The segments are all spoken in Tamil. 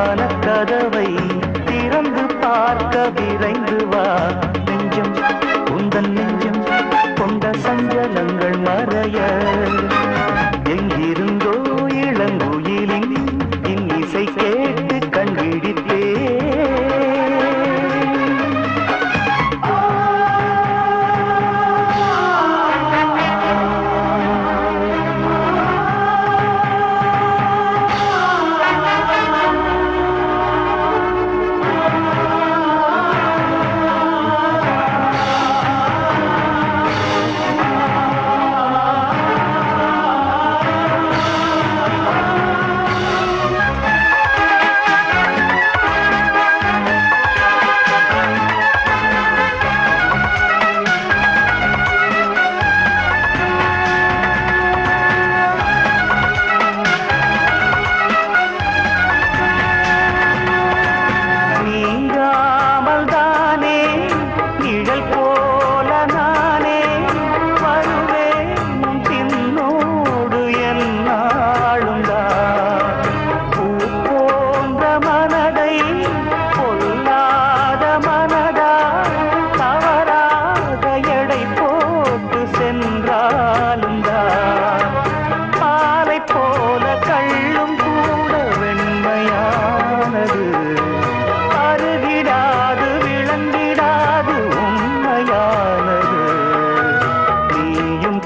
மனக்கதவை திறந்து பார்க்க விரைந்து வா. நெஞ்சம் உந்தன் நெஞ்சம் கொண்ட சஞ்சலங்கள் மறைய எங்கிருந்தோ இளங்குயிலின் இன்னிசை கேட்டு கண்பிடித்தே.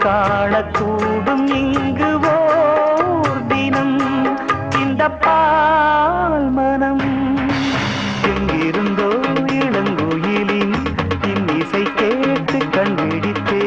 காணக்கூடும் இங்கு ஓர் தினம் இந்த பால் மனம் எங்கிருந்தோ இளங்குயிலின் இன்னிசை கேட்டு கண்பிடித்தே.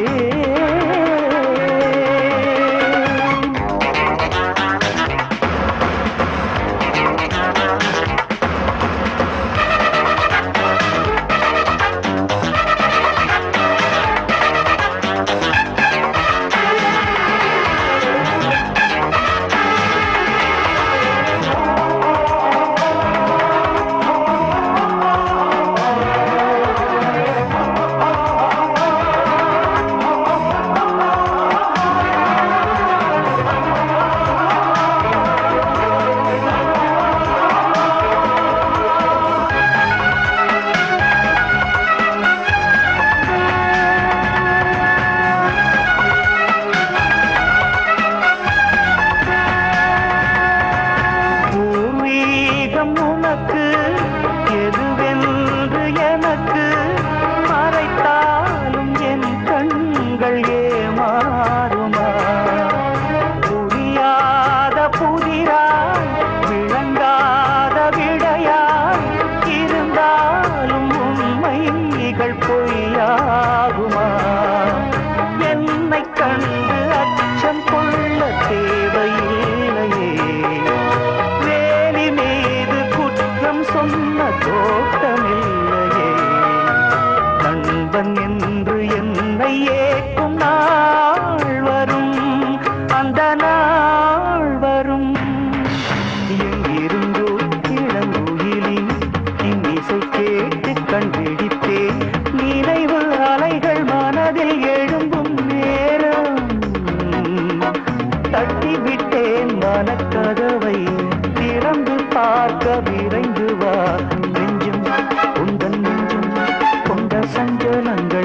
உனக்கு எதுவென்று எனக்கு மறைத்தாலும் என் கண்கள் ஏமாறுமா. புரியாத புதிராய் விளங்காத விடையாய் இருந்தாலும் உண்மைகள் பொய்யாகுமா. என்னை கண்டு அச்சம் கொள்ள தேவையில்லையே. சொன்ன தோட்டமில்லையே. நண்பன் என்று என்னை ஏற்கும் நாள் வரும், அந்த நாள் வரும். எங்கிருந்தோ இளங்குயிலின் இன்னிசை கேட்டு கண்பிடித்தேன். நினைவு அலைகள் மனதில் எழும்பும் நேரம் தட்டிவிட்டேன் மனக்கதவை திறந்து பார்க்க விரைந்து வா. நெஞ்சம் உந்தன் நெஞ்சம் கொண்ட சஞ்சலங்கள்